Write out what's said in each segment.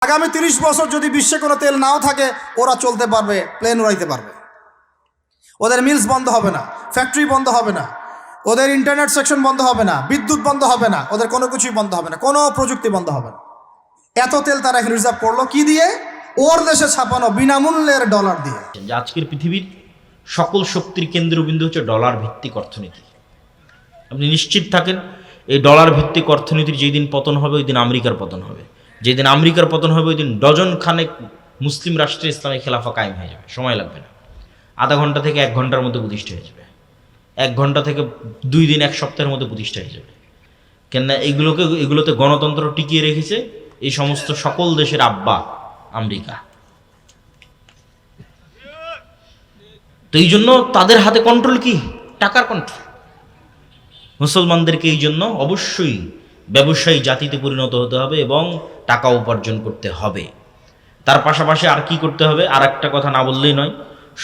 আগামী 30 বছর যদি বিশ্বে কোনো তেল নাও থাকে, ওরা চলতে পারবে, প্লেন উড়াইতে পারবে। ওদের মিলস বন্ধ হবে না, ফ্যাক্টরি বন্ধ হবে না, ওদের ইন্টারনেট সেকশন বন্ধ হবে না, বিদ্যুৎ বন্ধ হবে না, ওদের কোনো কিছুই বন্ধ হবে না, কোনো প্রযুক্তি বন্ধ হবে না। এত তেল তারা এখন রিজার্ভ করলো কি দিয়ে? ওর দেশে ছাপানো বিনামূল্যের ডলার দিয়ে। যে আজকের পৃথিবীর সকল শক্তির কেন্দ্রবিন্দু হচ্ছে ডলার ভিত্তিক অর্থনীতি। আপনি নিশ্চিত থাকেন এই ডলার ভিত্তিক অর্থনীতির যেই দিন পতন হবে ওই দিন আমেরিকার পতন হবে। যেদিন আমেরিকার পতন হবে ওই দিন ডজন খানেক মুসলিম রাষ্ট্রে ইসলামী খেলাফা কায়েম হয়ে যাবে, সময় লাগবে না। আধা ঘন্টা থেকে 1 ঘন্টার মধ্যে প্রতিষ্ঠা হয়ে যাবে, 1 ঘন্টা থেকে 2 দিন 1 সপ্তাহের মধ্যে প্রতিষ্ঠা হয়ে যাবে। কেননা এগুলোতে গণতন্ত্র টিকিয়ে রেখেছে এই সমস্ত সকল দেশের আব্বা আমেরিকা। তো এই জন্য তাদের হাতে কন্ট্রোল কি? টাকার কন্ট্রোল। মুসলমানদেরকে এই জন্য অবশ্যই ব্যবসায়ী জাতিতে পরিণত হতে হবে এবং টাকা উপার্জন করতে হবে। তার পাশাপাশি আর কি করতে হবে? আর একটা কথা না বললেই নয়।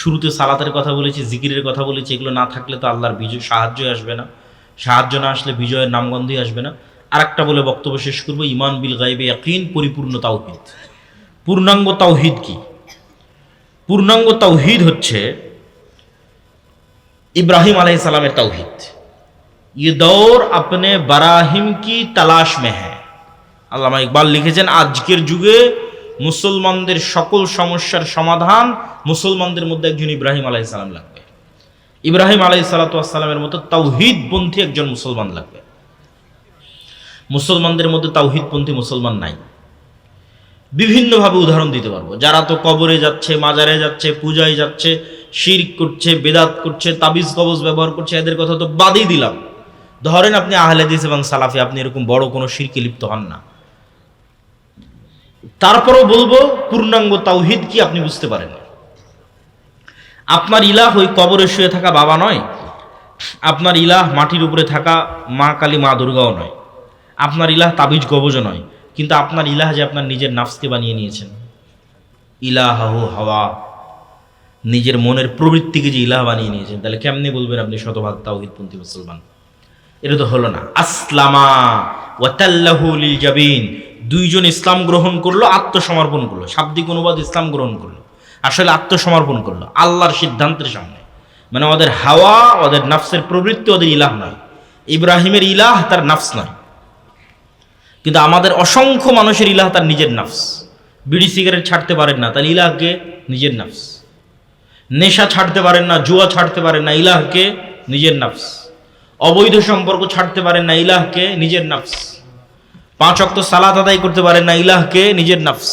শুরুতে সালাতের কথা বলেছি, জিকিরের কথা বলেছি। এগুলো না থাকলে তো আল্লাহর সাহায্যই আসবে না। সাহায্য না আসলে বিজয়ের নামগন্ধই আসবে না। আর একটা বলে বক্তব্য শেষ করবো, ঈমান বিল গায়বে ইয়াকিন, পরিপূর্ণ তাওহীদ। পূর্ণাঙ্গ তাওহীদ কি? পূর্ণাঙ্গ তাওহীদ হচ্ছে ইব্রাহিম আলাইহিস সালামের তাওহীদ। ये दौर अपने बराहिम की तलाश में है। আল্লামা ইকবাল লিখেছেন, আজকের যুগে মুসলমানদের সকল সমস্যার সমাধান মুসলমানদের মধ্যে একজন ইব্রাহিম আলাইহিস সালাম লাগবে। ইব্রাহিম আলাইহিস সালামের মতো তাওহীদপন্থী একজন মুসলমান লাগবে। মুসলমানদের মধ্যে তাওহীদপন্থী মুসলমান নাই। বিভিন্নভাবে উদাহরণ দিতে পারবো। যারা তো কবরে যাচ্ছে, মাজারে যাচ্ছে, পূজায় যাচ্ছে, শিরক করছে, বেদাত করছে, তাবিজ কবজ ব্যবহার করছে, এদের কথা তো বাদই দিলাম। ধরেন আপনি আহলে হাদিস এবং সালাফি, আপনি এরকম বড় কোনো শিরকে লিপ্ত হন না। তারপরেও বলবো পূর্ণাঙ্গ তাওহীদ কি আপনি বুঝতে পারেন। আপনার ইলাহ ওই কবরে শুয়ে থাকা বাবা নয়, আপনার ইলাহ মাটির উপরে থাকা মা কালী, মা দুর্গাও নয়, আপনার ইলাহ তাবিজ কবজও নয়। কিন্তু আপনার ইলাহ যে আপনার নিজের নাফসকে বানিয়ে নিয়েছেন। ইলাহু হাওয়া, নিজের মনের প্রবৃত্তিকে যে ইলাহ বানিয়ে নিয়েছেন, তাহলে কেমনে বলবেন আপনি শতভাগ তাওহীদপন্থী মুসলমান? এটা তো হলো না। আসলামা ওয়া তাল্লাহু লিল জাবিন, দুইজন ইসলাম গ্রহণ করলো, আত্মসমর্পণ করলো। শাব্দিক অনুবাদ ইসলাম গ্রহণ করলো, আসলে আত্মসমর্পণ করলো আল্লাহর সিদ্ধান্তের সামনে। মানে ওদের হাওয়া, ওদের নাফসের প্রবৃত্তি ওদের ইলাহ নয়। ইব্রাহিমের ইলাহ তার নাফস নয়, কিন্তু আমাদের অসংখ্য মানুষের ইলাহ তার নিজের নাফস। বিড়ি সিগারেট ছাড়তে পারেন না, তাহলে ইলাহকে? নিজের নাফস। নেশা ছাড়তে পারেন না, জুয়া ছাড়তে পারেন না, ইলাহকে? নিজের নাফস। অবৈধ সম্পর্ক ছাড়তে পারেন না, ইলাহকে? নিজের নাফস। 5 ওয়াক্ত সালাত আদায় করতে পারেন না, ইলাহকে? নিজের নাফস।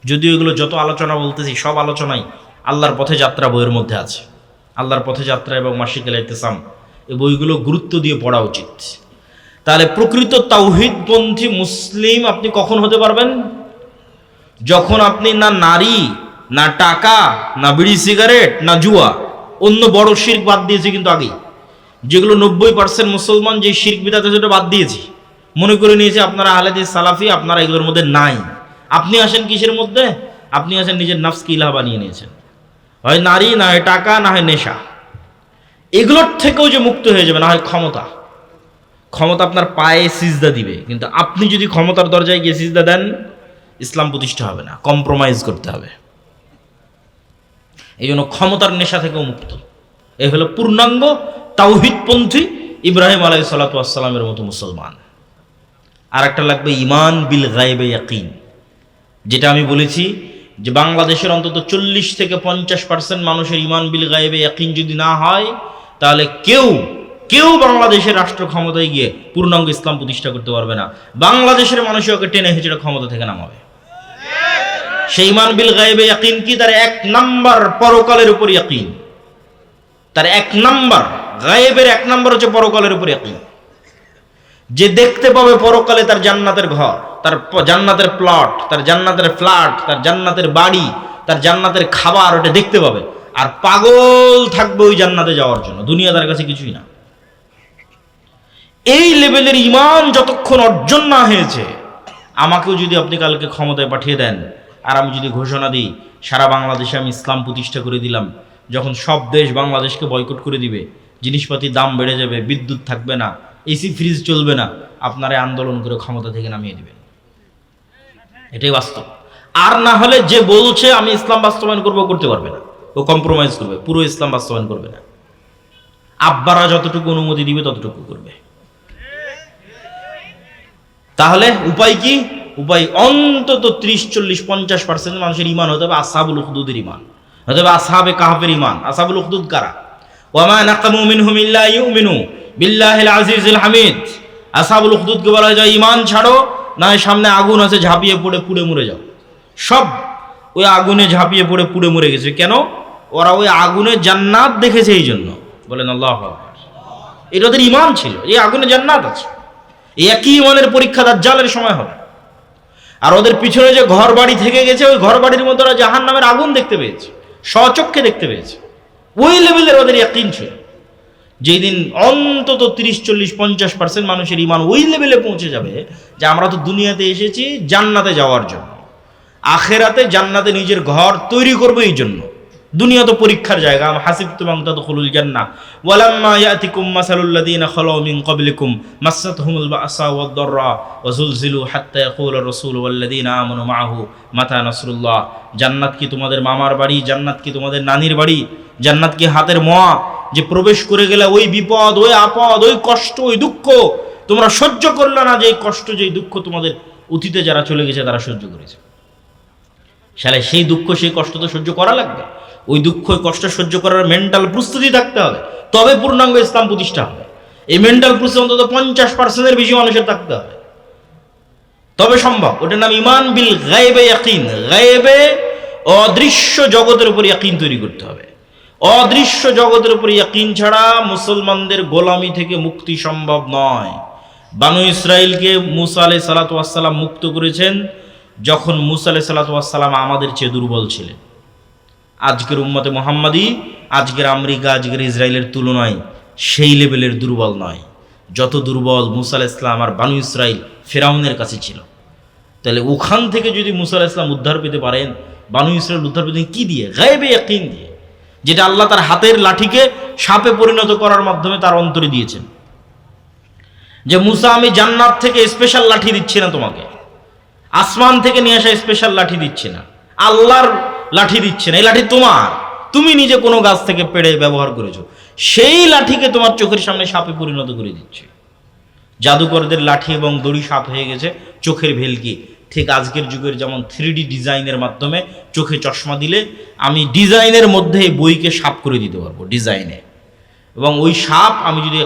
যদিও এগুলো যত আলোচনা বলতেছি, সব আলোচনাই আল্লাহর পথে যাত্রা বইয়ের মধ্যে আছে। আল্লাহর পথে যাত্রা এবং মাসিক ইতিসাম, এই বইগুলো গুরুত্ব দিয়ে পড়া উচিত। তাহলে প্রকৃত তাওহীদপন্থী মুসলিম আপনি কখন হতে পারবেন? যখন আপনি না নারী, না টাকা, না বিড়ি সিগারেট, না জুয়া, অন্য বড় শিরক বাদ দিয়েছে। কিন্তু আগেই যেগুলো 90% মুসলমান যে শিরক বিদআত সেটা বাদ দিয়েছি, মনে করে নিয়েছে আপনারা আহলে হাদিস সালাফি, আপনারা এগুলোর মধ্যে নাই। আপনি আসেন কিসের মধ্যে? আপনি আসেন নিজের নাফসকে ইলাহ বানিয়ে নিয়েছেন। হয় নারী, না হয় টাকা, না হয় নেশা। এগুলোর থেকেও যে মুক্ত হয়ে যাবে, না হয় ক্ষমতা। ক্ষমতা আপনার পায়ে সিজদা দিবে, কিন্তু আপনি যদি ক্ষমতার দরজায় গিয়ে সিজদা দেন, ইসলাম প্রতিষ্ঠা হবে না, কম্প্রোমাইজ করতে হবে। এই জন্য ক্ষমতার নেশা থেকেও মুক্ত। এই হলো পূর্ণাঙ্গ তাওহীদপন্থী ইব্রাহিম আলাইহিস সালামের মতো মুসলমান। আর একটা লাগবে ঈমান বিল গায়বে ইয়াকিন। যেটা আমি বলেছি যে বাংলাদেশের অন্তত 40 থেকে 50% মানুষের ঈমান বিল গায়বে ইয়াকিন যদি না হয়, তাহলে কেউ বাংলাদেশের রাষ্ট্র ক্ষমতায় গিয়ে পূর্ণাঙ্গ ইসলাম প্রতিষ্ঠা করতে পারবে না। বাংলাদেশের মানুষই ওকে টেনে হেঁচড়ে ক্ষমতা থেকে নামাবে। সেই ঈমান বিল গায়বে ইয়াকিন কি? তার 1 নাম্বার পরকালের উপর ইয়াকিন। তার 1 নাম্বার গায়েবের 1 নাম্বার হচ্ছে পরকালের উপর ইয়াকিন। যে দেখতে পাবে পরকালে তার জান্নাতের ঘর, তার জান্নাতের প্লট, তার জান্নাতের ফ্ল্যাট, তার জান্নাতের বাড়ি, তার জান্নাতের খাবার, ওটা দেখতে পাবে। আর পাগল থাকবে ওই জান্নাতে যাওয়ার জন্য, দুনিয়া তার কাছে কিছুই না। এই লেভেলের ঈমান যতক্ষণ অর্জন না হয়েছে, আমাকেও যদি আপনি কালকে ক্ষমতায় পাঠিয়ে দেন আর আমি যদি ঘোষণা দিই সারা বাংলাদেশে আমি ইসলাম প্রতিষ্ঠা করে দিলাম, যখন সব দেশ বাংলাদেশকে বয়কট করে দিবে, জিনিসপাতির দাম বেড়ে যাবে, বিদ্যুৎ থাকবে না, এসি ফ্রিজ চলবে না, আপনারা আন্দোলন করে ক্ষমতা থেকে নামিয়ে দিবেন। এটাই বাস্তব। আর না হলে যে বলছে আমি ইসলাম বাস্তবায়ন করবো, করতে পারবে না, ও কম্প্রোমাইজ করবে, পুরো ইসলাম বাস্তবায়ন করবে না। আব্বারা যতটুকু অনুমতি দিবে ততটুকু করবে। তাহলে উপায় কি? উপায় অন্তত 30-40-50% মানুষের ইমান হতে হবে আসহাবুল উখদুদের ইমান, হতে হবে আসহাবে কাহফের ইমান। আসহাবুল উখদুদ কারা? ওয়ামা নাকামু মিনহুম ইল্লা ইউমিনু বিল্লাহিল আজিজিল হামিদ। আসহাবুল উখদুদকে বলা হয় ইমান ছাড়ো, না সামনে আগুন আছে, ঝাঁপিয়ে পড়ে পুড়ে মরে যাও। সব ওই আগুনে ঝাঁপিয়ে পড়ে পুড়ে মরে গেছে। কেন? ওরা ওই আগুনে জান্নাত দেখেছে, এই জন্য। বলেন আল্লাহু আকবার। এটা ওদের ইমান ছিল, এই আগুনে জান্নাত আছে। এই একই ইমানের পরীক্ষা দাজ্জালের সময় হবে। আর ওদের পিছনে যে ঘর বাড়ি থেকে গেছে, ওই ঘর বাড়ির মধ্যে ওরা জাহান্নামের আগুন দেখতে পেয়েছে, স্বচক্ষে দেখতে পেয়েছে। ওই লেভেলের ওদের ইয়াকিন ছিল। যেই দিন অন্তত 30-40-50% মানুষের ইমান ওই লেভেলে পৌঁছে যাবে যে আমরা তো দুনিয়াতে এসেছি জান্নাতে যাওয়ার জন্য, আখেরাতে জান্নাতে নিজের ঘর তৈরি করবো এই জন্য। দুনিয়া তো পরীক্ষার জায়গা। আম হাসিবতুম আন তাদখুলুল জান্নাহ ওয়ালাম্মা ইয়াতিকুম মাসালুল লাযীনা খালাউ মিন ক্বাবলিকুম মাসাতহুমুল বা'সা ওয়াদ-দাররা ওয়া যুলজিলু হাত্তা ইয়াকুলা আর-রাসূলু ওয়াল লাযীনা আমানু মা'আহু মাতা নাসরুল্লাহ। জান্নাত কি তোমাদের মামার বাড়ি? জান্নাত কি তোমাদের নানির বাড়ি? জান্নাত কি হাতের মোয়া যে প্রবেশ করে গেলে ওই বিপদ, ওই আপদ, ওই কষ্ট, ওই দুঃখ তোমরা সহ্য করলে না? যে কষ্ট, যে দুঃখ তোমাদের অতীতে যারা চলে গেছে তারা সহ্য করেছে। শালা সেই দুঃখ, সেই কষ্ট তো সহ্য করা লাগবে। ওই দুঃখ, ওই কষ্ট সহ্য করার মেন্টাল প্রস্তুতি থাকতে হবে, তবে পূর্ণাঙ্গ ইসলাম প্রতিষ্ঠা হবে। এই মেন্টাল প্রস্তুতি অন্তত 50%-এর বেশি মানুষের থাকতে হবে, তবে সম্ভব। ওটার নাম ইমান বিল গায়বে ইয়াকিন। গায়বে অদৃশ্য জগতের উপর ইয়াকিন তৈরি করতে হবে। অদৃশ্য জগতের উপর ইয়াকিন ছাড়া মুসলমানদের গোলামি থেকে মুক্তি সম্ভব নয়। বানু ইসরাইলকে মুসা আলাইহিস সালাতু ওয়াস সালাম মুক্ত করেছেন যখন মুসা আলাইহিস সালাতু ওয়াস সালাম আমাদের চেয়ে দুর্বল ছিলেন। আজকের উম্মতে মুহাম্মাদি, আজকের আমেরিকা, আজকের ইসরায়েলের তুলনায় সেই লেভেলের দুর্বল নয় যত দুর্বল মুসা আলাইহিস সালাম আর বানু ইসরাইল ফিরআউনের কাছে ছিল। তাহলে ওখান থেকে যদি মুসা আলাইহিস সালাম উদ্ধার পেতে পারেন, বানু ইসরাইল উদ্ধার পেতে কি দিয়ে? গায়বে ইয়াকিন দিয়ে, যেটা আল্লাহ তার হাতের লাঠিকে সাপে পরিণত করার মাধ্যমে তার অন্তরে দিয়েছেন। যে মুসা, আমি জান্নাত থেকে স্পেশাল লাঠি দিচ্ছি না তোমাকে, আসমান থেকে নিয়ে আসা স্পেশাল লাঠি দিচ্ছি না, আল্লাহর লাঠি দিচ্ছে না। এই লাঠি তোমার, তুমি নিজে কোনো গাছ থেকে পেড়ে ব্যবহার করেছো, সেই লাঠিকে তোমার চোখের সামনে সাপে পরিণত করে দিচ্ছে। জাদুকরদের লাঠি এবং দড়ি সাপ হয়ে গেছে চোখের ভেলকি। ঠিক আজকের যুগের যেমন 3D ডিজাইনের মাধ্যমে চোখে চশমা দিলে আমি ডিজাইনের মধ্যে এই বইকে সাপ করে দিতে পারবো ডিজাইনে, এবং ওই সাপ আমি যদি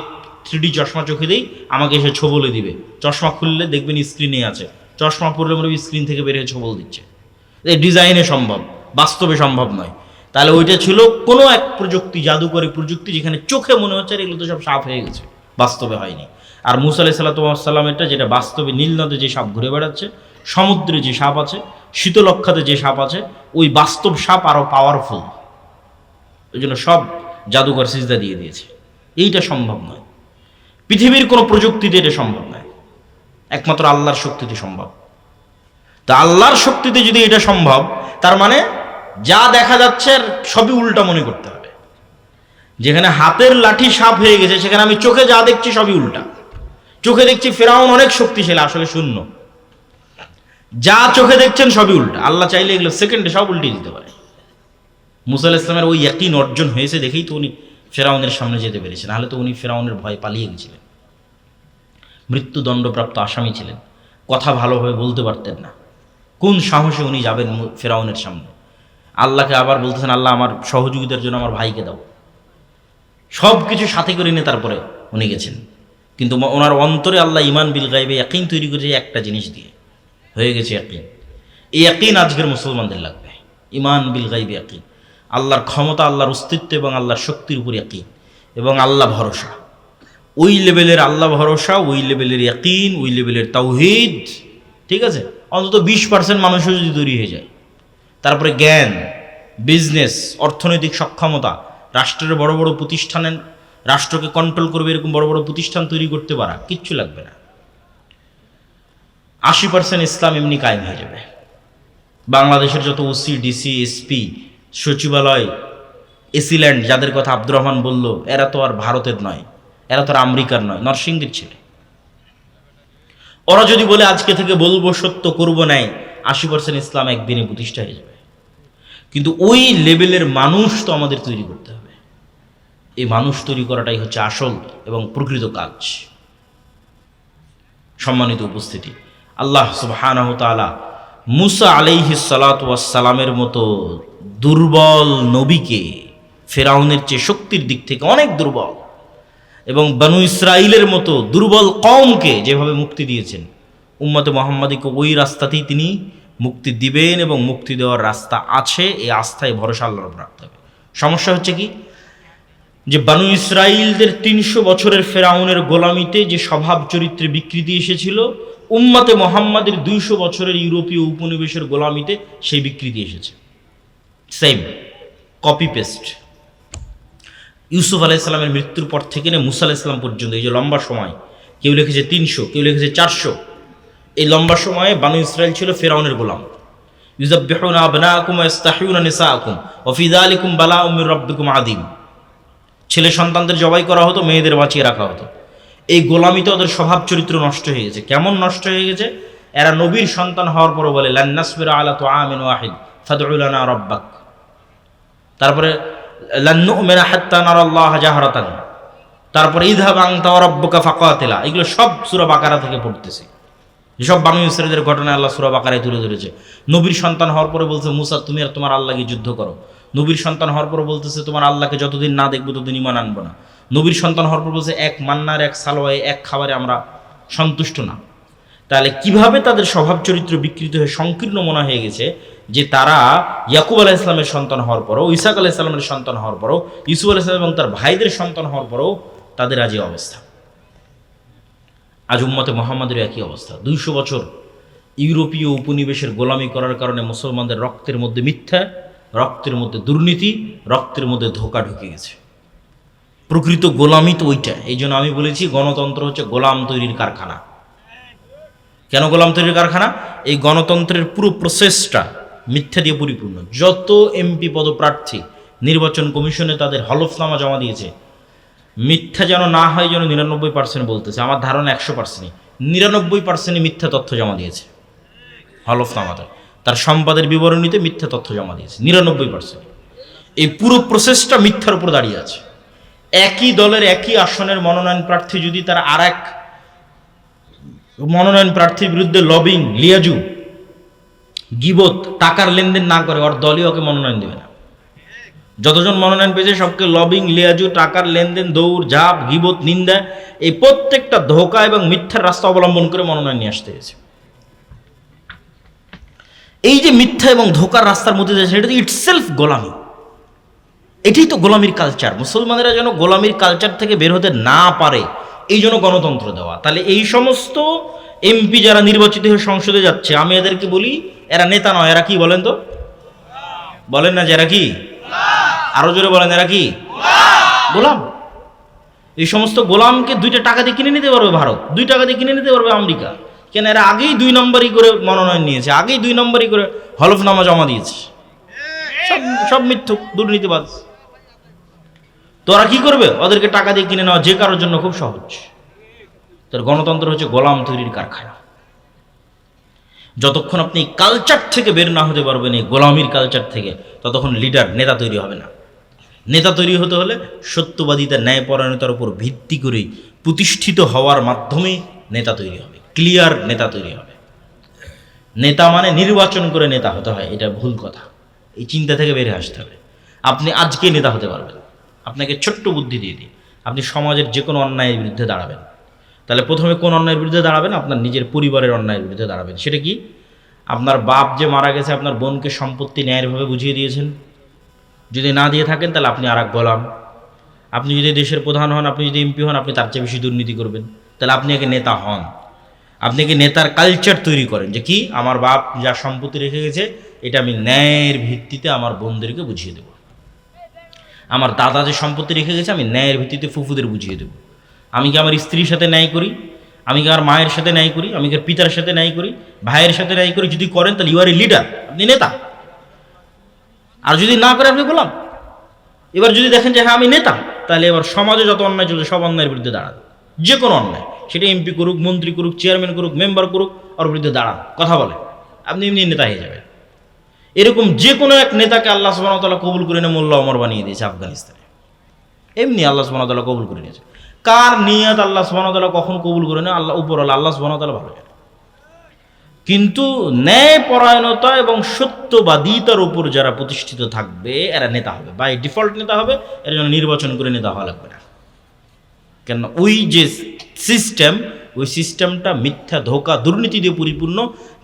3D চশমা চোখে দিই আমাকে এসে ছোবলে দিবে। চশমা খুললে দেখবেন স্ক্রিনে আছে, চশমা পড়লে মনে স্ক্রিন থেকে বেরিয়ে ছোবল দিচ্ছে। এই ডিজাইনে সম্ভব, বাস্তবে সম্ভব নয়। তাহলে ওইটা ছিল কোনো এক প্রযুক্তি, জাদুকরী প্রযুক্তি, যেখানে চোখে মনে হচ্ছে এগুলো তো সব সাপ হয়ে গেছে, বাস্তবে হয়নি। আর মুসা আলাইহিস সালাতু ওয়াস সালামেরটা, যেটা বাস্তবে নীল নদে যে সাপ ঘুরে বেড়াচ্ছে, সমুদ্রে যে সাপ আছে, শীতলক্ষাতে যে সাপ আছে, ওই বাস্তব সাপ আরো পাওয়ারফুল। ওই জন্য সব জাদুকর সিজদা দিয়ে দিয়েছে। এইটা সম্ভব নয়, পৃথিবীর কোনো প্রযুক্তিতে এটা সম্ভব নয়, একমাত্র আল্লাহর শক্তিতে সম্ভব। তা আল্লাহর শক্তিতে যদি এটা সম্ভব, তার মানে যা দেখা যাচ্ছে সবই উল্টা মনে করতে হবে। যেখানে হাতের লাঠি সাপ হয়ে গেছে, সেখানে আমি চোখে যা দেখছি সবই উল্টা। চোখে দেখছি ফেরাউন অনেক শক্তিশালী, আসলে শূন্য। যা চোখে দেখছেন সবই উল্টা। আল্লাহ চাইলে এগুলো সেকেন্ডে সব উল্টে দিতে পারে। মুসা আলাইহিস সালামের ওই ইয়াকিন অর্জন হয়েছে দেখেই তো উনি ফেরাউনের সামনে যেতে পেরেছেন, নাহলে তো উনি ফেরাউনের ভয়ে পালিয়ে গেছিলেন। মৃত্যুদণ্ডপ্রাপ্ত আসামি ছিলেন, কথা ভালোভাবে বলতে পারতেন না। কোন সাহসে উনি যাবেন ফেরাউনের সামনে? আল্লাহকে আবার বলতেছেন, আল্লাহ আমার সহযোগিতার জন্য আমার ভাইকে দাও। সব কিছু সাথে করে নিয়ে তারপরে উনি গেছেন। কিন্তু ওনার অন্তরে আল্লাহ ইমান বিল গায়বে ইয়াকিন তৈরি করেছে একটা জিনিস দিয়ে, হয়ে গেছে ইয়াকিন। এই ইয়াকিন আজকের মুসলমানদের লাগবে, ইমান বিল গায়বে ইয়াকিন। আল্লাহর ক্ষমতা, আল্লাহর অস্তিত্ব এবং আল্লাহর শক্তির উপর ইয়াকিন এবং আল্লাহ ভরসা। ওই লেভেলের আল্লাহ ভরসা, ওই লেভেলের ইয়াকিন, ওই লেভেলের তাওহীদ, ঠিক আছে? অন্তত 20% মানুষও যদি তৈরি হয়ে যায়, তারপরে জ্ঞান, বিজনেস, অর্থনৈতিক সক্ষমতা, রাষ্ট্রের বড় বড় প্রতিষ্ঠানের, রাষ্ট্রকে কন্ট্রোল করবে এরকম বড় বড় প্রতিষ্ঠান তৈরি করতে পারা, কিচ্ছু লাগবে না। 80% ইসলাম এমনি কায়েম হয়ে যাবে। বাংলাদেশের যত ওসি, ডিসি, এসপি, সচিবালয়, এসিল্যান্ড, যাদের কথা আব্দুর রহমান বলল, এরা তো আর ভারতের নয়, এরা তো আর আমেরিকার নয়, নরসিংদীর ছেলে। ওরা যদি বলে আজকে থেকে বলবো সত্য করব নাই, 80% ইসলাম একদিনে প্রতিষ্ঠা হয়ে যাবে। কিন্তু ওই লেভেলের মানুষ তো আমাদের তৈরি করতে হবে। এই মানুষ তৈরি করাটাই হচ্ছে আসল এবং প্রকৃত কাজ। সম্মানিত উপস্থিতি, আল্লাহ সুবহানাহু তাআলা মুসা আলাইহিস সালাতু ওয়াস সালামের মতো দুর্বল নবীকে, ফেরাউনের চেয়ে শক্তির দিক থেকে অনেক দুর্বল, এবং বনু ইসরাইলের মতো দুর্বল কওমকে যেভাবে মুক্তি দিয়েছেন, উম্মতে মুহাম্মাদীকে ওই রাস্তাতেই তিনি মুক্তি দিবেন এবং মুক্তি দেওয়ার রাস্তা আছে। এই আস্থায় ভরসা আল্লাহর উপর রাখতে হবে। সমস্যা হচ্ছে কি, যে বনু ইসরাইলদের 300 বছরের ফেরাউনের গোলামিতে যে স্বভাব চরিত্রে বিকৃতি এসেছিল, উম্মতে মুহাম্মাদের 200 বছরের ইউরোপীয় উপনিবেশের গোলামিতে সেই বিকৃতি এসেছে। Same copy paste. ইউসুফ আলাইহিস সালামের মৃত্যুর পর থেকে নিয়ে মুসা আলাইহিস সালাম পর্যন্ত এই যে লম্বা সময়, কেউ লিখেছে 300, কেউ লিখেছে 400, এই লম্বা সময়ে বনু ইসরাইল ছিল ফেরাউনের গোলাম। ইউযাব্বিহুনা আবনাআকুম ওয়া ইস্তাহইউনা নিসাআকুম ওয়া ফি যালিকুম বালাউম মির রাব্বিকুম আযীম। ছেলে সন্তানদের জবাই করা হতো, মেয়েদের বাঁচিয়ে রাখা হতো। এই গোলামিতে ওদের স্বভাব চরিত্র নষ্ট হয়ে গেছে। কেমন নষ্ট হয়ে গেছে? এরা নবীর সন্তান হওয়ার পরে বলে লান নাসবিরা আলা তুআমিন ওয়াহিদ ফাদউ লানা রাব্বাক। তারপরে লান নু'মিনা হাত্তা নারাল্লাহ জাহরাতান। তারপরে ইযহাব আনতা ওয়া রাব্বুকা ফাকাতিলা। এগুলো সব সূরা বাকারা থেকে পড়তেছি। যেসব বনু ইসরাইলের ঘটনা আল্লাহ সূরা বাকারায় তুলে ধরেছে। নবীর সন্তান হওয়ার পরে বলছে মুসা তুমি আর তোমার আল্লাহকে যুদ্ধ করো। নবীর সন্তান হওয়ার পর বলতেছে তোমার আল্লাহকে যতদিন না দেখবো ততদিন ঈমান আনবো না। নবীর সন্তান হওয়ার পর বলছে এক মান্নার এক সালোয়ায় এক খাবারে আমরা সন্তুষ্ট না। তাহলে কিভাবে তাদের স্বভাব চরিত্র বিকৃত হয়ে সংকীর্ণ মনে হয়ে গেছে যে তারা ইয়াকুব আলাইহিস সালামের সন্তান হওয়ার পরও, ইসাক আলাইহিস সালামের সন্তান হওয়ার পরও, ইউসুফ আলাইহিস সালাম এবং তার ভাইদের সন্তান হওয়ার পরও তাদের আজ এই অবস্থা। আজ উম্মতে মুহাম্মাদের একই অবস্থা। 200 বছর ইউরোপীয় উপনিবেশের গোলামি করার কারণে মুসলমানদের রক্তের মধ্যে মিথ্যা, রক্তের মধ্যে দুর্নীতি, রক্তের মধ্যে ধোঁকা ঢুকে গেছে। প্রকৃত গোলামি তো ওইটা। এই জন্য আমি বলেছি গণতন্ত্র হচ্ছে গোলাম তৈরির কারখানা। কেন গোলাম তৈরির কারখানা? এই গণতন্ত্রের পুরো প্রসেসটা মিথ্যা দিয়ে পরিপূর্ণ। যত এমপি পদপ্রার্থী নির্বাচন কমিশনে তাদের হলফনামা জমা দিয়েছে, মিথ্যা যেন না হয় যেন 99% বলতেছে। আমার ধারণা 100%, 99% মিথ্যা তথ্য জমা দিয়েছে হলফনামাতে। তার সম্পাদের বিবরণীতে মিথ্যা তথ্য জমা দিয়েছে 99%। এই পুরো প্রসেসটা মিথ্যার উপর দাঁড়িয়ে আছে। একই দলের একই আসনের মনোনয়ন প্রার্থী যদি তার আর এক মনোনয়ন প্রার্থীর বিরুদ্ধে লবিং, লিয়াজু, গিবত, টাকার লেনদেন না করে, ওর দলই ওকে মনোনয়ন দেবে না। যতজন মনোনয়ন পেয়েছে সবকে লবিং, লিয়াজু, টাকার লেনদেন, দৌড় ঝাঁপ, গিবত, নিন্দা, এই প্রত্যেকটা ধোঁকা এবং মিথ্যার রাস্তা অবলম্বন করে মনোনয়ন নিয়ে আসতে হয়েছে। এই যে মিথ্যা এবং ধোঁকার রাস্তার মধ্যে যাচ্ছে, এটা তো ইটসেলফ গোলামি। এটাই তো গোলামির কালচার। মুসলমানেরা যেন গোলামির কালচার থেকে বের হতে না পারে, এই জন্য গণতন্ত্র দেওয়া। তাহলে এই সমস্ত এমপি যারা নির্বাচিত হয়ে সংসদে যাচ্ছে, আমি এদেরকে বলি এরা নেতা নয়, এরা কি বলেন তো? বলেন না যে এরা কি? আরো জোরে বলেন, এরা কি? গোলাম। এই সমস্ত গোলামকে 2 টাকা দিয়ে কিনে নিতে পারবে ভারত, 2 টাকা দিয়ে কিনে নিতে পারবে আমেরিকা। কেন? এরা আগেই 2 নম্বরই করে মনোনয়ন নিয়েছে, আগেই 2 নম্বরই করে হলফনামা জমা দিয়েছে। সব মিথ্যুক, দুর্নীতিবাজ। তোরা কি করবে? ওদেরকে টাকা দিয়ে কিনে নেওয়া যে কারোর জন্য খুব সহজ। তার গণতন্ত্র হচ্ছে গোলাম তৈরির কারখানা। যতক্ষণ আপনি কালচার থেকে বের না হতে পারবেন, এই গোলামির কালচার থেকে, ততক্ষণ লিডার, নেতা তৈরি হবে না। নেতা তৈরি হতে হলে সত্যবাদিতা, ন্যায়পরায়ণতার উপর ভিত্তি করেই প্রতিষ্ঠিত হওয়ার মাধ্যমে নেতা তৈরি হবে, ক্লিয়ার নেতা তৈরি হবে। নেতা মানে নির্বাচন করে নেতা হতে হয়, এটা ভুল কথা। এই চিন্তা থেকে বেরিয়ে আসতে হবে। আপনি আজকে নেতা হতে পারবেন। আপনাকে ছোট্ট বুদ্ধি দিয়ে দিই, আপনি সমাজের যে কোনো অন্যায়ের বিরুদ্ধে দাঁড়াবেন। তাহলে প্রথমে কোন অন্যায়ের বিরুদ্ধে দাঁড়াবেন? আপনার নিজের পরিবারের অন্যায়ের বিরুদ্ধে দাঁড়াবেন। সেটা কি? আপনার বাপ যে মারা গেছে, আপনার বোনকে সম্পত্তি ন্যায়ভাবে বুঝিয়ে দিয়েছেন? যদি না দিয়ে থাকেন তাহলে আপনি আর এক গোলাম। আপনি যদি দেশের প্রধান হন, আপনি যদি এমপি হন, আপনি তার চেয়ে বেশি দুর্নীতি করবেন, তাহলে আপনি আগে নেতা হন। আপনি আগে নেতার কালচার তৈরি করেন, যে কি আমার বাপ যা সম্পত্তি রেখে গেছে এটা আমি ন্যায়ের ভিত্তিতে আমার বোনদেরকে বুঝিয়ে দেব। আমার দাদা যে সম্পত্তি রেখে গেছে আমি ন্যায়ের ভিত্তিতে ফুফুদের বুঝিয়ে দেব। আমি কি আমার স্ত্রীর সাথে ন্যায় করি? আমি কি আমার মায়ের সাথে ন্যায় করি? আমি কি পিতার সাথে ন্যায় করি? ভাইয়ের সাথে ন্যায় করি? যদি করেন তাহলে ইউ আর এ লিডার, আপনি নেতা। আর যদি না করে আপনি গোলাম। এবার যদি দেখেন যে হ্যাঁ আমি নেতা, তাহলে এবার সমাজে যত অন্যায় চলছে সব অন্যায়ের বিরুদ্ধে দাঁড়ান। যে কোনো অন্যায়, সেটা এমপি করুক, মন্ত্রী করুক, চেয়ারম্যান করুক, মেম্বার করুক, ওর বিরুদ্ধে দাঁড়ান, কথা বলে। আপনি এমনি নেতা হয়ে যাবেন। এরকম যে কোনো এক নেতাকে আল্লাহ সুবহানাহু ওয়া তাআলা কবুল করে নিয়ে মোল্লা ওমর বানিয়ে দিয়েছে আফগানিস্তানে, এমনি আল্লাহ সুবহানাহু ওয়া তাআলা কবুল করে নিয়েছে। কার নিয়ত আল্লাহ সুবহানাহু ওয়া তাআলা কখন কবুল করে নেয় আল্লাহ উপরওয়ালা আল্লাহ সুবহানাহু ওয়া তাআলা ভালো জানে। কিন্তু ন্যায়পরায়ণতা এবং সত্যবাদিতার উপর যারা প্রতিষ্ঠিত থাকবে এরা নেতা হবে, বাই ডিফল্ট নেতা হবে। এর জন্য নির্বাচন করে নেতা হওয়া লাগবে না, কেন ওই যে সিস্টেম, ওই সিস্টেমটা মিথ্যা, ধোঁকা, দুর্নীতি দিয়ে পরিপূর্ণ,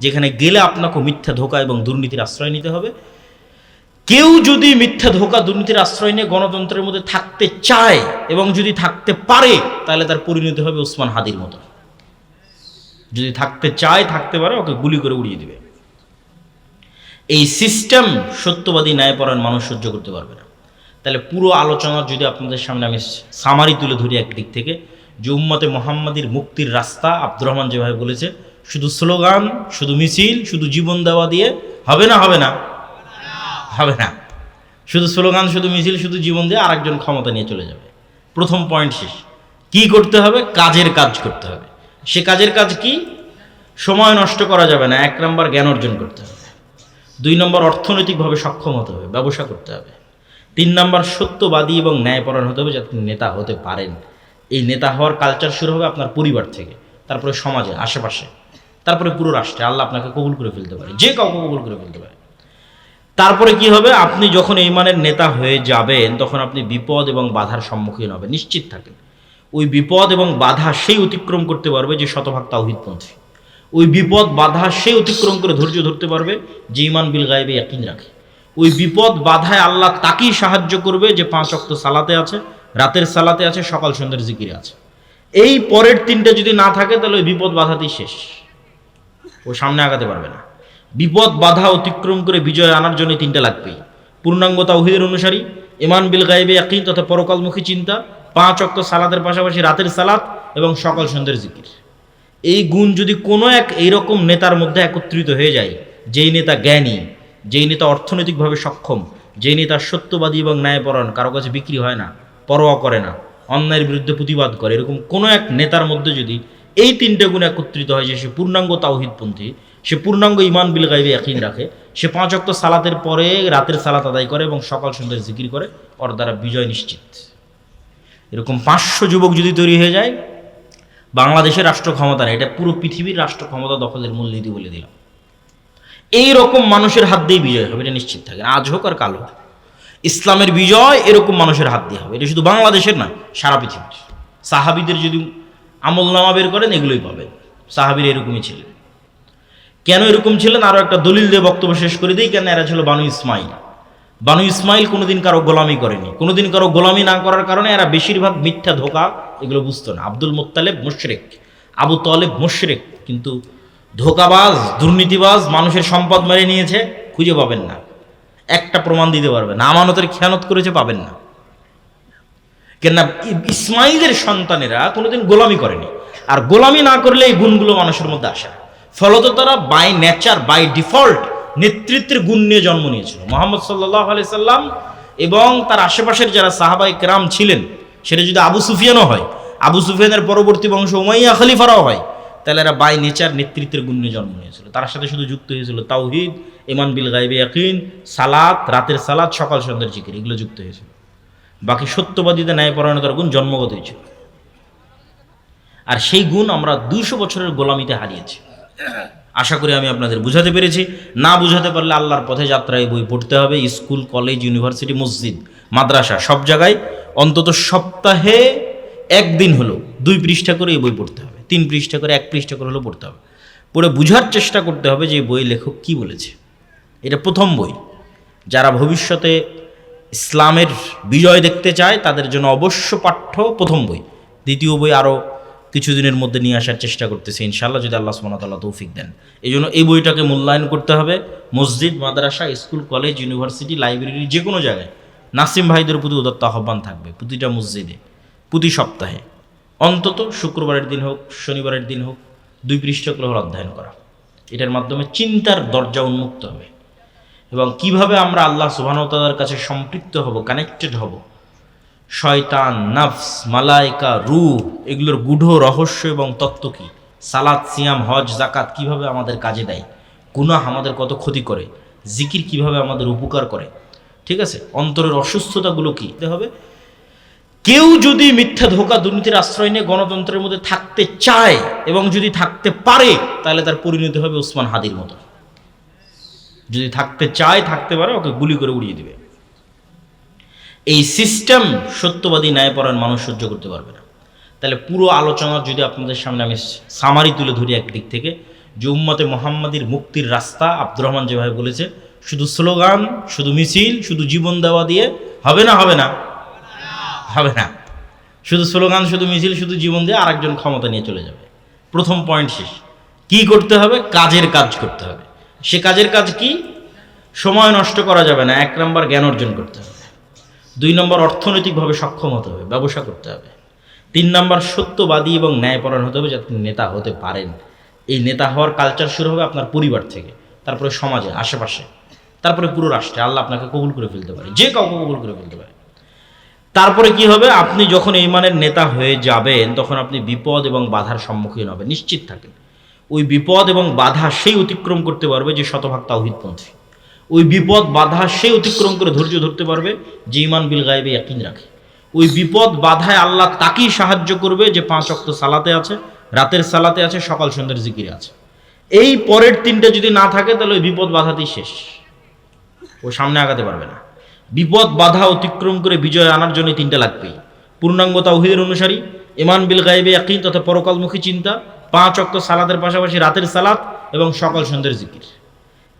যেখানে গেলে আপনাকে মিথ্যা, ধোঁকা এবং দুর্নীতির আশ্রয় নিতে হবে। কেউ যদি মিথ্যা, ধোঁকা, দুর্নীতির আশ্রয় নিয়ে গণতন্ত্রের মধ্যে থাকতে চায় এবং যদি থাকতে পারে, তাহলে তার পরিণতি হবে ওসমান হাদির মতো। যদি থাকতে চায়, থাকতে পারে, ওকে গুলি করে উড়িয়ে দিবে। এই সিস্টেম সত্যবাদী, ন্যায়পরায়ণ মানুষ সহ্য করতে পারবে না। তাহলে পুরো আলোচনা যদি আপনাদের সামনে আমি সামারি তুলে ধরি একদিক থেকে, যে উম্মতে মুহাম্মাদির মুক্তির রাস্তা আব্দুর রহমান যেভাবে বলেছে, শুধু স্লোগান, শুধু মিছিল, শুধু জীবন দেওয়া দিয়ে হবে না, হবে না, হবে না। শুধু স্লোগান, শুধু মিছিল, শুধু জীবন দিয়ে আরেকজন ক্ষমতা নিয়ে চলে যাবে। প্রথম পয়েন্ট শেষ। কি করতে হবে? কাজের কাজ করতে হবে। সে কাজের কাজ কি? সময় নষ্ট করা যাবে না। 1 নম্বর জ্ঞান অর্জন করতে হবে। 2 নম্বর অর্থনৈতিকভাবে সক্ষম হতে হবে, ব্যবসা করতে হবে। 3 নম্বর সত্যবাদী এবং ন্যায়পরায়ণ হতে হবে, যাতে নেতা হতে পারেন। এই নেতা হওয়ার কালচার শুরু হবে আপনার পরিবার থেকে, তারপরে সমাজে, আশেপাশে, তারপরে পুরো রাষ্ট্রে। আল্লাহ আপনাকে কবুল করে ফেলতে পারে, যে কাউকে কবুল করে ফেলতে পারে। তারপরে কি হবে? আপনি যখন এই মানের নেতা হয়ে যাবেন, তখন আপনি বিপদ এবং বাধার সম্মুখীন হবেন, নিশ্চিত থাকেন। ওই বিপদ এবং বাধা সেই অতিক্রম করতে পারবে যে শতভাগ তাওহীদপন্থী। ওই বিপদ বাধা সেই অতিক্রম করে ধৈর্য ধরতে পারবে যে ঈমান বিল গায়বে ইয়াকিন রাখে। ওই বিপদ বাধায় আল্লাহ তাকেই সাহায্য করবে যে 5 ওয়াক্ত সালাতে আছে, রাতের সালাতে আছে, সকাল সন্ধ্যার জিকিরে আছে। এই পরের 3টা যদি না থাকে, তাহলে ওই বিপদ বাধাতেই শেষ, ও সামনে আগাতে পারবে না। বিপদ বাধা অতিক্রম করে বিজয় আনার জন্য 3টা লাগবেই: পূর্ণাঙ্গ তাওহীদের অনুসারী, ঈমান বিল গায়বে ইয়াকিন তথা পরকালমুখী চিন্তা, 5 ওয়াক্ত সালাতের পাশাপাশি রাতের সালাত এবং সকাল সন্ধ্যার জিকির। এই গুণ যদি কোনো এক এইরকম নেতার মধ্যে একত্রিত হয়ে যায়, যেই নেতা জ্ঞানী, যেই নেতা অর্থনৈতিকভাবে সক্ষম, যেই নেতা সত্যবাদী এবং ন্যায়পরায়ণ, কারো কাছে বিক্রি হয় না, পরোয়া করে না, অন্যায়ের বিরুদ্ধে প্রতিবাদ করে, এরকম কোনো এক নেতার মধ্যে যদি এই 3টে গুণ একত্রিত হয়, যে সে পূর্ণাঙ্গ তাওহীদপন্থী, সে পূর্ণাঙ্গ ঈমান বিল গায়বে ইয়াকিন রাখে, সে 5 ওয়াক্ত সালাতের পরে রাতের সালাত আদায় করে এবং সকাল সন্ধ্যার জিকির করে, ওর দ্বারা বিজয় নিশ্চিত। এরকম 500 যুবক যদি তৈরি হয়ে যায়, বাংলাদেশের রাষ্ট্র ক্ষমতা নেই, এটা পুরো পৃথিবীর রাষ্ট্র ক্ষমতা দখলের মূলনীতি বলে দিলাম। এই রকম মানুষের হাত দিয়ে বিজয় হবে, এটা নিশ্চিত থাকে, আজ হোক আর কাল হোক। ইসলামের বিজয় এরকম মানুষের হাত দিয়ে হবে। এটা শুধু বাংলাদেশের না, সারা পৃথিবীর। সাহাবীদের যদি আমল নামা বের করেন, এগুলোই পাবেন। সাহাবীর এরকমই ছিলেন। কেন এরকম ছিলেন? আরও একটা দলিল দিয়ে বক্তব্য শেষ করে দিই। কেন? এরা ছিল বানু ইসমাইল। বানু ইসমাইল কোনোদিন কারো গোলামি করেনি। কোনোদিন কারো গোলামি না করার কারণে এরা বেশিরভাগ মিথ্যা, ধোঁকা এগুলো বুঝতো না। আব্দুল মুত্তালিব মুশরিক, আবু তালেব মুশরিক, কিন্তু ধোঁকাবাজ, দুর্নীতিবাজ, মানুষের সম্পদ মেরে নিয়েছে, খুঁজে পাবেন না। একটা প্রমাণ দিতে পারবেন না। আমানতের খেয়ানত করেছে, পাবেন না। কেননা ইসমাইলের সন্তানেরা কোনোদিন গোলামি করেনি, আর গোলামি না করলে এই গুণগুলো মানুষের মধ্যে আসে না। ফলত তারা বাই নেচার, বাই ডিফল্ট নেতৃত্বের গুণ নিয়ে জন্ম নিয়েছিল। মুহাম্মদ সাল্লাল্লাহু আলাইহি সাল্লাম এবং তার আশেপাশের যারা সাহাবায়ে কেরাম ছিলেন, সেটা যদি আবু সুফিয়ানও হয়, আবু সুফিয়ানের পরবর্তী বংশ উমাইয়া খলিফারাও হয়, তাহলে এরা বাই নেচার নেতৃত্বের গুণ নিয়ে জন্ম নিয়েছিল। তার সাথে শুধু যুক্ত হয়েছিল তাওহীদ, ঈমান বিল গায়বে ইয়াকিন, সালাত, রাতের সালাত, সকাল সন্ধ্যার জিকির, এগুলো যুক্ত হয়েছিল। বাকি সত্যবাদীতে ন্যায়পরায়ণতার গুণ জন্মগত হয়েছিল। আর সেই গুণ আমরা 200 বছরের গোলামিতে হারিয়েছি। আশা করি আমি আপনাদের বুঝাতে পেরেছি। না বুঝাতে পারলে আল্লাহর পথে যাত্রায় বই পড়তে হবে। স্কুল, কলেজ, ইউনিভার্সিটি, মসজিদ, মাদ্রাসা, সব জায়গায় অন্তত সপ্তাহে 1 দিন হলো 2 পৃষ্ঠা করে এই বই পড়তে হবে, 3 পৃষ্ঠা করে, 1 পৃষ্ঠা করে হলেও পড়তে হবে। পড়ে বুঝার চেষ্টা করতে হবে যে এই বই লেখক কি বলেছে। এটা প্রথম বই। যারা ভবিষ্যতে ইসলামের বিজয় দেখতে চায় তাদের জন্য অবশ্য পাঠ্য প্রথম বই। দ্বিতীয় বই আরও কিছুদিনের মধ্যে নিয়ে আসার চেষ্টা করতেছে ইনশাআল্লাহ, যদি আল্লাহ সুবহানাহু ওয়া তাআলা তৌফিক দেন। এই জন্য এই বইটাকে মূল্যায়ন করতে হবে। মসজিদ, মাদ্রাসা, স্কুল, কলেজ, ইউনিভার্সিটি, লাইব্রেরি, যে কোনো জায়গায় নাসিম ভাইদের প্রতি উদাত্ত আহ্বান থাকবে। প্রতিটা মসজিদে প্রতি সপ্তাহে অন্তত শুক্রবারের দিন হোক, শনিবারের দিন হোক, 2 পৃষ্ঠা করে অধ্যয়ন করা। এটার মাধ্যমে চিন্তার দরজা উন্মুক্ত হবে এবং কিভাবে আমরা আল্লাহ সুবহানাহু ওয়া তাআলার কাছে সম্পৃক্ত হব, কানেক্টেড হব, শয়তান, নফস, মালায়েকা, রূহ, এগুলোর গূঢ় রহস্য এবং তত্ত্ব কী, সালাত, সিয়াম, হজ, যাকাত কিভাবে আমাদের কাজে দেয়, গুনাহ আমাদের কত ক্ষতি করে, জিকির কিভাবে আমাদের উপকার করে, ঠিক আছে, অন্তরের অসুস্থতাগুলো কি হবে। কেউ যদি মিথ্যা ধোঁকা দুর্নীতির আশ্রয় নিয়ে গণতন্ত্রের মধ্যে থাকতে চায় এবং যদি থাকতে পারে, তাহলে তার পরিণতি হবে ওসমান হাদির মতো। যদি থাকতে চায়, থাকতে পারে, ওকে গুলি করে উড়িয়ে দিবে। এই সিস্টেম সত্যবাদী ন্যায়পরায়ণ মানুষ সহ্য করতে পারবে না। তাহলে পুরো আলোচনা যদি আপনাদের সামনে আমি সামারি তুলে ধরি একদিক থেকে, যে উম্মতে মুহাম্মাদির মুক্তির রাস্তা আব্দুর রহমান যেভাবে বলেছে, শুধু স্লোগান, শুধু মিছিল, শুধু জীবন দেওয়া দিয়ে হবে না, হবে না, হবে না। শুধু স্লোগান, শুধু মিছিল, শুধু জীবন দিয়ে আরেকজন ক্ষমতা নিয়ে চলে যাবে। প্রথম পয়েন্ট শেষ। কি করতে হবে? কাজের কাজ করতে হবে। সে কাজের কাজ কি? সময় নষ্ট করা যাবে না। 1 নম্বর জ্ঞান অর্জন করতে হবে। 2 নম্বর অর্থনৈতিকভাবে সক্ষম হতে হবে, ব্যবসা করতে হবে। 3 নম্বর সত্যবাদী এবং ন্যায়পরায়ণ হতে হবে, যাতে নেতা হতে পারেন। এই নেতা হওয়ার কালচার শুরু হবে আপনার পরিবার থেকে, তারপরে সমাজে, আশেপাশে, তারপরে পুরো রাষ্ট্রে। আল্লাহ আপনাকে কবুল করে ফেলতে পারে, যে কাউকে কবুল করে ফেলতে পারে। তারপরে কি হবে? আপনি যখন এই মানের নেতা হয়ে যাবেন, তখন আপনি বিপদ এবং বাধার সম্মুখীন হবেন, নিশ্চিত থাকেন। ওই বিপদ এবং বাধা সেই অতিক্রম করতে পারবে যে শতভাগ তাওহীদপন্থী। ওই বিপদ বাধা সেই অতিক্রম করে ধৈর্য ধরতে পারবে যে ঈমান বিল গায়বে ইয়াকিন রাখে। ওই বিপদ বাধায় আল্লাহ তাকেই সাহায্য করবে যে 5 ওয়াক্ত সালাতে আছে, রাতের সালাতে আছে, সকাল সন্ধ্যার জিকিরে আছে। এই পরের 3টা যদি না থাকে, তাহলে ওই বিপদ বাধাতেই শেষ, ও সামনে আগাতে পারবে না। বিপদ বাধা অতিক্রম করে বিজয় আনার জন্য 3টা লাগবেই: পূর্ণাঙ্গ তাওহীদের অনুসারী, ঈমান বিল গায়বে ইয়াকিন তথা পরকালমুখী চিন্তা, 5 ওয়াক্ত সালাতের পাশাপাশি রাতের সালাত এবং সকাল সন্ধ্যার জিকির।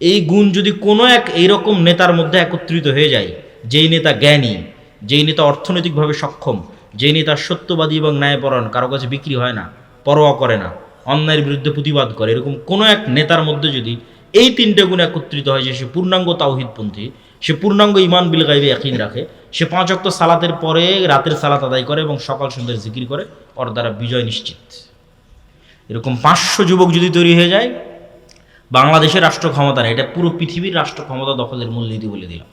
এই গুণ যদি কোনো এক এইরকম নেতার মধ্যে একত্রিত হয়ে যায়, যেই নেতা জ্ঞানী, যেই নেতা অর্থনৈতিকভাবে সক্ষম, যেই নেতা সত্যবাদী এবং ন্যায়পরায়ণ, কারো কাছে বিক্রি হয় না, পরোয়া করে না, অন্যায়ের বিরুদ্ধে প্রতিবাদ করে, এরকম কোনো এক নেতার মধ্যে যদি এই 3টে গুণ একত্রিত হয়, যে সে পূর্ণাঙ্গ তাওহীদপন্থী, সে পূর্ণাঙ্গ ঈমান বিল গায়বে ইয়াকিন রাখে, সে 5 ওয়াক্ত সালাতের পরে রাতের সালাত আদায় করে এবং সকাল সন্ধ্যার জিকির করে, ওর দ্বারা বিজয় নিশ্চিত। এরকম 500 যুবক যদি তৈরি হয়ে যায়, বাংলাদেশের রাষ্ট্র ক্ষমতা না, এটা পুরো পৃথিবীর রাষ্ট্র ক্ষমতা দখলের মূলনীতি বলে দিলাম।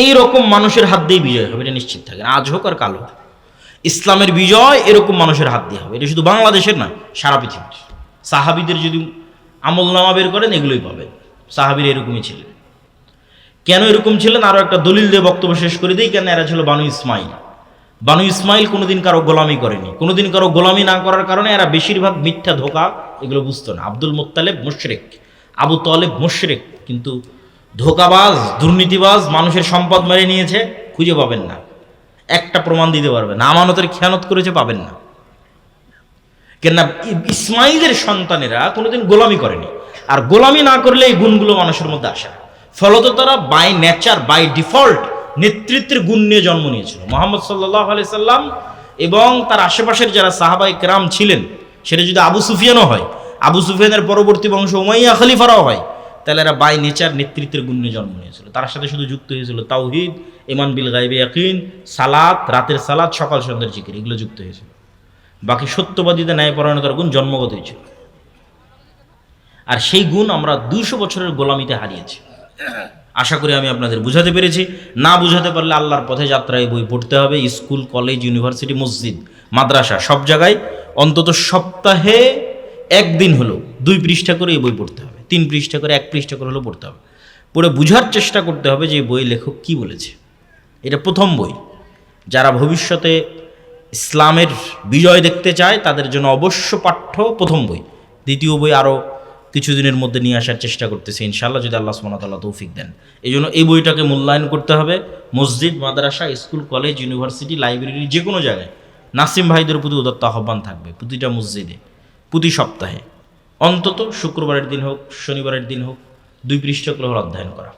এই রকম মানুষের হাত দিয়ে বিজয় হবে, এটা নিশ্চিত থাকেন। আজ হোক আর কালো, ইসলামের বিজয় এরকম মানুষের হাত দিয়ে হবে। এটা শুধু বাংলাদেশের না, সারা পৃথিবীর। সাহাবীদের যদি আমলনামা বের করেন, এগুলোই পাবেন। সাহাবীরা এরকমই ছিলেন। কেন এরকম ছিলেন? আরও একটা দলিল দিয়ে বক্তব্য শেষ করে দিই। কেন? এরা ছিল বানু ইসমাইল। বানু ইসমাইল কোনোদিন কারো গোলামি করেনি। কোনোদিন কারো গোলামি না করার কারণে এরা বেশিরভাগ মিথ্যা ধোঁকা এগুলো বুঝতো না। আব্দুল মুত্তালিব মুশরিক, আবু তালেব মুশরিক, কিন্তু ধোঁকাবাজ, দুর্নীতিবাজ, মানুষের সম্পদ মেরে নিয়েছে, খুঁজে পাবেন না। একটা প্রমাণ দিতে পারবেন না। আমানতের খেয়ানত করেছে, পাবেন না। কেননা ইসমাইলের সন্তানেরা কোনোদিন গোলামি করেনি, আর গোলামি না করলে এই গুণগুলো মানুষের মধ্যে আসে না। ফলত তারা বাই নেচার, বাই ডিফল্ট নেতৃত্বের গুণ নিয়ে জন্ম নিয়েছিল। মুহাম্মদ সাল্লাল্লাহু আলাইহি সাল্লাম এবং তার আশেপাশের যারা সাহাবায়ে কেরাম ছিলেন, সেটা যদি আবু সুফিয়ানও হয়, আবু সুফিয়ানের পরবর্তী বংশ উমাইয়া খলিফারাও হয়, তাহলে এরা বাই নেচার নেতৃত্বের গুণ নিয়ে জন্ম নিয়েছিল। তার সাথে শুধু যুক্ত হয়েছিল তাওহীদ, ঈমান বিল গায়বে ইয়াকিন, সালাত, রাতের সালাত, সকাল সন্ধ্যার জিকির, এগুলো যুক্ত হয়েছিল। বাকি সত্যবাদীদের ন্যায়পরায়ণতার গুণ জন্মগত হয়েছিল। আর সেই গুণ আমরা 200 বছরের গোলামিতে হারিয়েছি। আশা করি আমি আপনাদের বুঝাতে পেরেছি। না বুঝাতে পারলে আল্লাহর পথে যাত্রায় বই পড়তে হবে। স্কুল, কলেজ, ইউনিভার্সিটি, মসজিদ, মাদ্রাসা, সব জায়গায় অন্তত সপ্তাহে 1 দিন হলো 2 পৃষ্ঠা করে এই বই পড়তে হবে। 3 পৃষ্ঠা করে, 1 পৃষ্ঠা করে হলেও পড়তে হবে। পড়ে বুঝার চেষ্টা করতে হবে যে এই বই লেখক কি বলেছে। এটা প্রথম বই। যারা ভবিষ্যতে ইসলামের বিজয় দেখতে চায় তাদের জন্য অবশ্য পাঠ্য প্রথম বই। দ্বিতীয় বই আরও কিছুদিনের মধ্যে নিয়ে আসার চেষ্টা করতেছে ইনশাআল্লাহ, যদি আল্লাহ সুবহানাহু ওয়া তাআলা তৌফিক দেন। এই জন্য এই বইটাকে মূল্যায়ন করতে হবে। মসজিদ, মাদ্রাসা, স্কুল, কলেজ, ইউনিভার্সিটি, লাইব্রেরি, যে কোনো জায়গায় নাসিম ভাইদের প্রতি উদাত্ত আহ্বান থাকবে। প্রতিটা মসজিদে প্রতি সপ্তাহে অন্তত শুক্রবারের দিন হোক, শনিবারের দিন হোক, 2 পৃষ্ঠা করে অধ্যয়ন করা।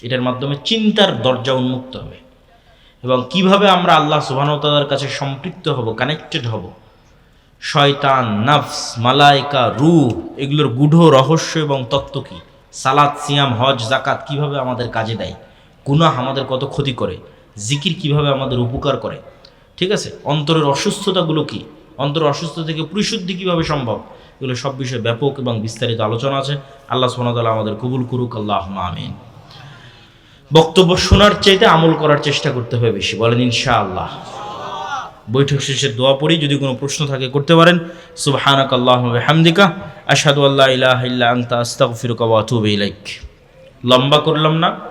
এটার মাধ্যমে চিন্তার দরজা উন্মুক্ত হবে এবং কিভাবে আমরা আল্লাহ সুবহানাহু ওয়া তাআলার কাছে সম্পৃক্ত হব, কানেক্টেড হব। শয়তান, নফস, মালায়েকা, রূহ, এগুলোর গূঢ় রহস্য এবং তত্ত্ব কী, সালাত, সিয়াম, হজ, যাকাত কিভাবে আমাদের কাজে দেয়, গুনাহ আমাদের কত ক্ষতি করে, জিকির কিভাবে আমাদের উপকার করে, ঠিক আছে, অন্তরের অসুস্থতাগুলো কি, অন্তরের অসুস্থতা থেকে পরিশুদ্ধি কিভাবে সম্ভব, এগুলো সব বিষয়ে ব্যাপক এবং বিস্তারিত আলোচনা আছে। আল্লাহ সুবহানাহু ওয়া তাআলা আমাদের কবুল করুক। আল্লাহুম্মা আমিন। বক্তব্য শোনার চাইতে আমল করার চেষ্টা করতে হবে বেশি, বলেন ইনশাআল্লাহ। বৈঠক শেষে দোয়া পড়ি, যদি কোনো প্রশ্ন থাকে করতে পারেন। সুবহানাকাল্লাহুম্মা ওয়া বিহামদিকা আশহাদু আল্লা ইলাহা ইল্লা আনতা আস্তাগফিরুকা ওয়া আতুবু ইলাইক। লম্বা করলাম না।